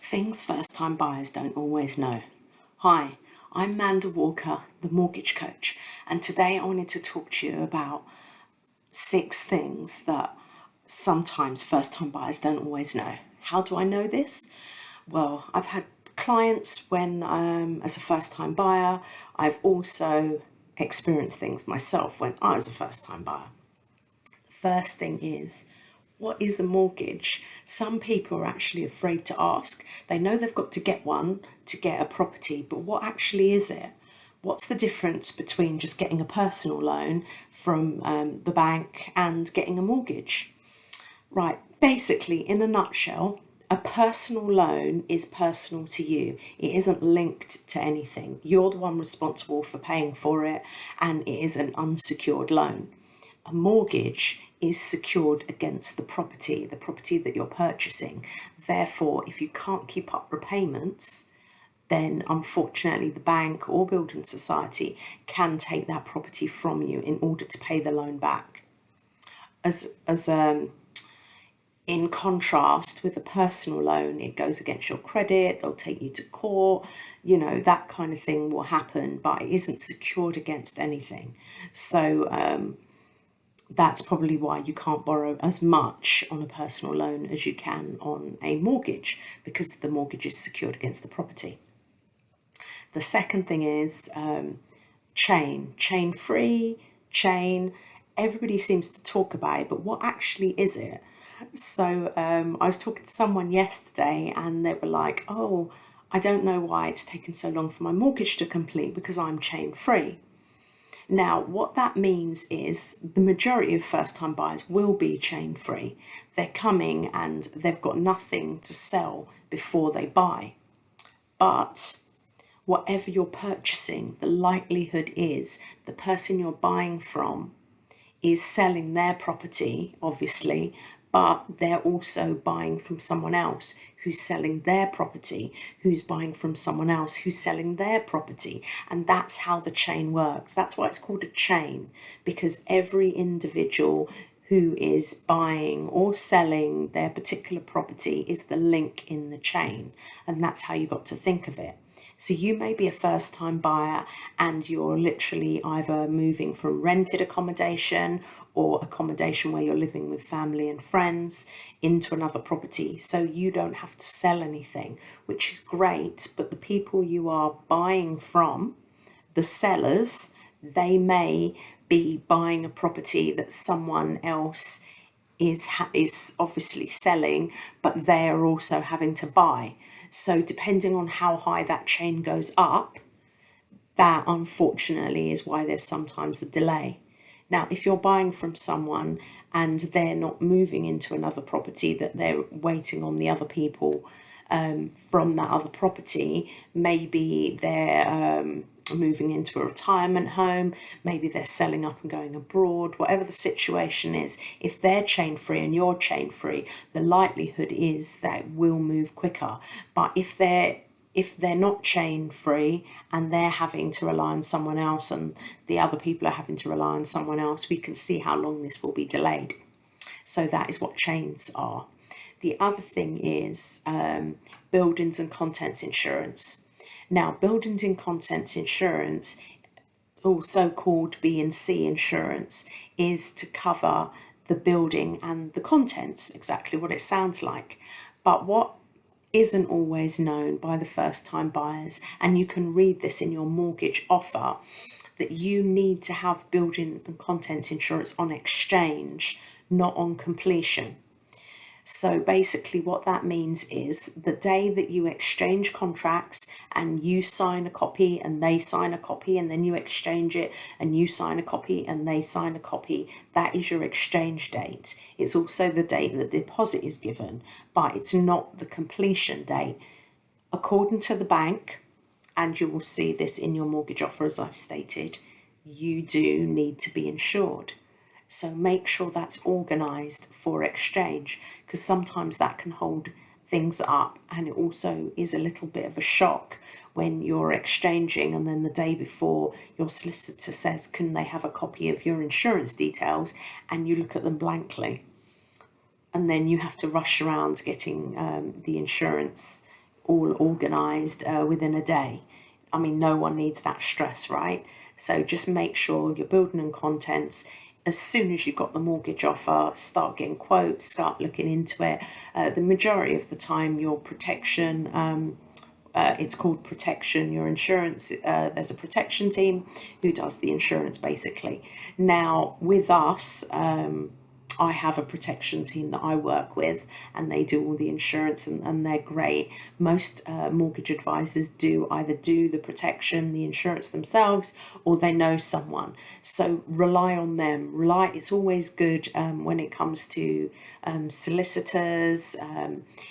Things first-time buyers don't always know. Hi, I'm Manda Walker, the mortgage coach, and today I wanted to talk to you about 6 things that sometimes first-time buyers don't always know. How do I know this? Well, I've had clients when as a first-time buyer. I've also experienced things myself when I was a first-time buyer. The first thing is, what is a mortgage? Some people are actually afraid to ask. They know they've got to get one to get a property, but what actually is it? What's the difference between just getting a personal loan from the bank and getting a mortgage? Right, basically, in a nutshell, a personal loan is personal to you. It isn't linked to anything. You're the one responsible for paying for it, and it is an unsecured loan. A mortgage is secured against the property that you're purchasing. Therefore, if you can't keep up repayments, then unfortunately the bank or building society can take that property from you in order to pay the loan back. In contrast with a personal loan, it goes against your credit, they'll take you to court, that kind of thing will happen, but it isn't secured against anything. So that's probably why you can't borrow as much on a personal loan as you can on a mortgage, because the mortgage is secured against the property. The second thing is chain free, chain. Everybody seems to talk about it, but what actually is it? So I was talking to someone yesterday and they were like, oh, I don't know why it's taken so long for my mortgage to complete because I'm chain free. Now, what that means is the majority of first-time buyers will be chain-free. They're coming and they've got nothing to sell before they buy. But whatever you're purchasing, the likelihood is the person you're buying from is selling their property, obviously, but they're also buying from someone else who's selling their property, who's buying from someone else who's selling their property. And that's how the chain works. That's why it's called a chain, because every individual who is buying or selling their particular property is the link in the chain. And that's how you got to think of it. So you may be a first-time buyer and you're literally either moving from rented accommodation or accommodation where you're living with family and friends into another property. So you don't have to sell anything, which is great. But the people you are buying from, the sellers, they may be buying a property that someone else is obviously selling, but they're also having to buy. So depending on how high that chain goes up, that unfortunately is why there's sometimes a delay. Now, if you're buying from someone and they're not moving into another property, that they're waiting on the other people from that other property, maybe they're moving into a retirement home, maybe they're selling up and going abroad, whatever the situation is, if they're chain free and you're chain free, the likelihood is that it will move quicker. But if they're not chain free and they're having to rely on someone else and the other people are having to rely on someone else, we can see how long this will be delayed. So that is what chains are. The other thing is buildings and contents insurance. Now, buildings and contents insurance, also called B&C insurance, is to cover the building and the contents, exactly what it sounds like. But what isn't always known by the first-time buyers, and you can read this in your mortgage offer, that you need to have building and contents insurance on exchange, not on completion. So basically what that means is the day that you exchange contracts and you sign a copy and they sign a copy and then you exchange it and you sign a copy and they sign a copy, that is your exchange date. It's also the date the deposit is given, but it's not the completion date. According to the bank, and you will see this in your mortgage offer as I've stated, you do need to be insured. So make sure that's organised for exchange, because sometimes that can hold things up, and it also is a little bit of a shock when you're exchanging and then the day before your solicitor says, can they have a copy of your insurance details, and you look at them blankly. And then you have to rush around getting the insurance all organised within a day. I mean, no one needs that stress, right? So just make sure your building and contents, as soon as you've got the mortgage offer, start getting quotes, start looking into it. The majority of the time, your protection, it's called protection, your insurance, there's a protection team who does the insurance basically. Now, with us, I have a protection team that I work with, and they do all the insurance, and they're great. Most mortgage advisors do either do the protection, the insurance themselves, or they know someone. So rely on them. It's always good when it comes to solicitors,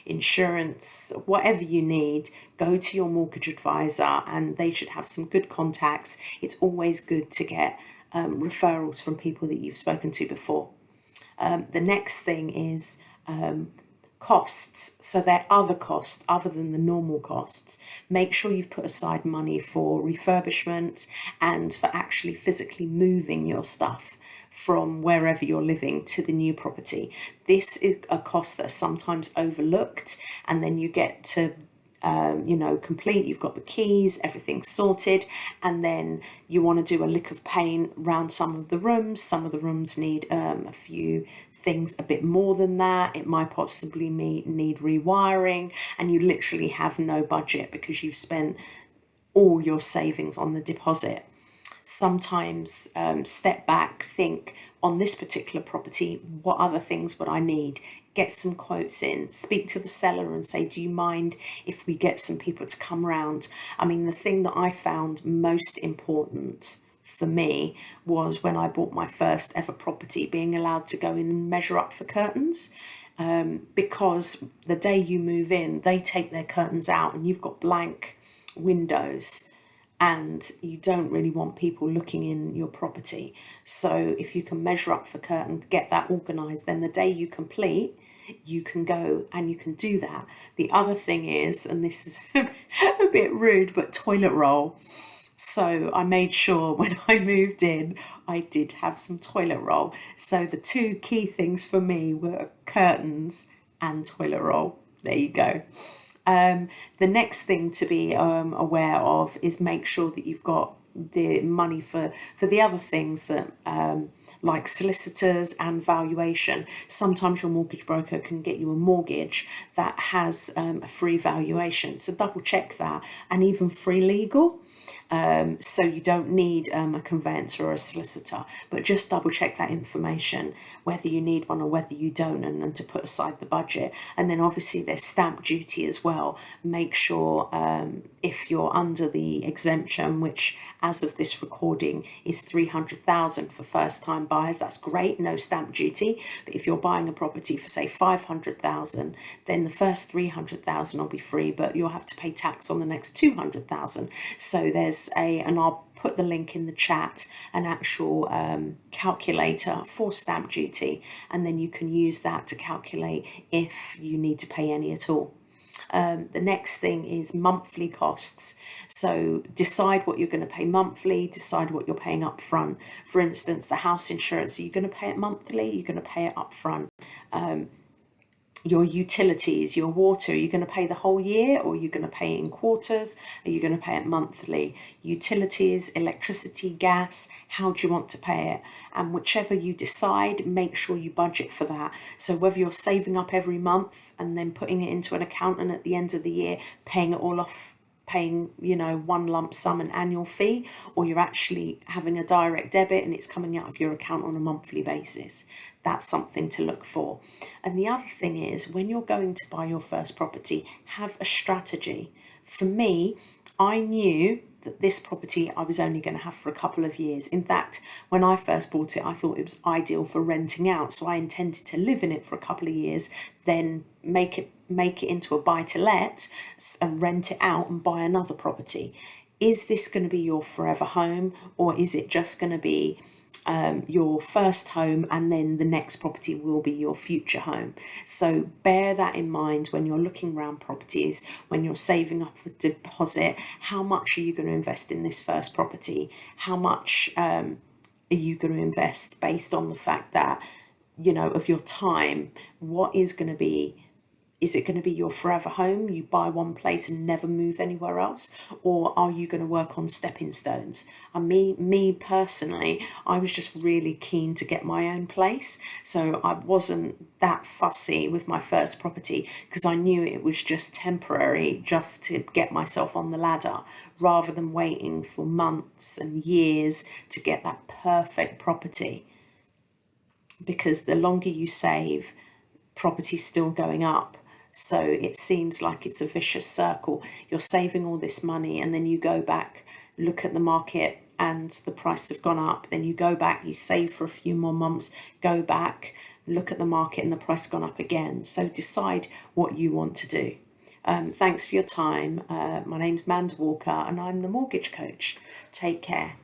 insurance, whatever you need. Go to your mortgage advisor, and they should have some good contacts. It's always good to get referrals from people that you've spoken to before. The next thing is costs. So there are other costs other than the normal costs. Make sure you've put aside money for refurbishment and for actually physically moving your stuff from wherever you're living to the new property. This is a cost that is sometimes overlooked, and then you get to complete, you've got the keys, everything's sorted, and then you want to do a lick of paint around some of the rooms. Some of the rooms need a few things a bit more than that. It might possibly need rewiring, and you literally have no budget because you've spent all your savings on the deposit. Sometimes step back, think, on this particular property, what other things would I need? Get some quotes in, speak to the seller and say, do you mind if we get some people to come round? I mean, the thing that I found most important for me was when I bought my first ever property, being allowed to go in and measure up for curtains. Because the day you move in, they take their curtains out and you've got blank windows, and you don't really want people looking in your property. So if you can measure up for curtains, get that organised, then the day you complete, you can go and you can do that. The other thing is, and this is a bit rude, but toilet roll. So I made sure when I moved in, I did have some toilet roll. So the two key things for me were curtains and toilet roll. There you go. The next thing to be aware of is make sure that you've got the money for the other things that like solicitors and valuation. Sometimes your mortgage broker can get you a mortgage that has a free valuation, so double check that, and even free legal. So you don't need a conveyancer or a solicitor, but just double check that information, whether you need one or whether you don't, and to put aside the budget. And then obviously there's stamp duty as well. Make sure if you're under the exemption, which as of this recording is 300,000 for first time buyers, that's great, no stamp duty. But if you're buying a property for say 500,000, then the first 300,000 will be free, but you'll have to pay tax on the next 200,000. So there's and I'll put the link in the chat, an actual calculator for stamp duty, and then you can use that to calculate if you need to pay any at all. The next thing is monthly costs. So decide what you're going to pay monthly, decide what you're paying up front. For instance, the house insurance, are you going to pay it monthly? You're going to pay it up front. Your utilities, your water, are you going to pay the whole year, or are you going to pay it in quarters? Are you going to pay it monthly? Utilities, electricity, gas, how do you want to pay it? And whichever you decide, make sure you budget for that. So whether you're saving up every month and then putting it into an account, and at the end of the year paying it all off, paying one lump sum, an annual fee, or you're actually having a direct debit and it's coming out of your account on a monthly basis. That's something to look for. And the other thing is, when you're going to buy your first property, have a strategy. For me, I knew that this property I was only going to have for a couple of years. In fact, when I first bought it, I thought it was ideal for renting out. So I intended to live in it for a couple of years, then make it into a buy-to-let and rent it out and buy another property. Is this going to be your forever home, or is it just going to be your first home and then the next property will be your future home? So bear that in mind when you're looking around properties, when you're saving up a deposit. How much are you going to invest in this first property? How much are you going to invest based on the fact that, of your time? What is going to be Is it going to be your forever home? You buy one place and never move anywhere else? Or are you going to work on stepping stones? And me personally, I was just really keen to get my own place. So I wasn't that fussy with my first property because I knew it was just temporary, just to get myself on the ladder, rather than waiting for months and years to get that perfect property. Because the longer you save, property's still going up. So it seems like it's a vicious circle. You're saving all this money and then you go back, look at the market and the price have gone up. Then you go back, you save for a few more months, go back, look at the market and the price has gone up again. So decide what you want to do. Thanks for your time. My name's Manda Walker and I'm the mortgage coach. Take care.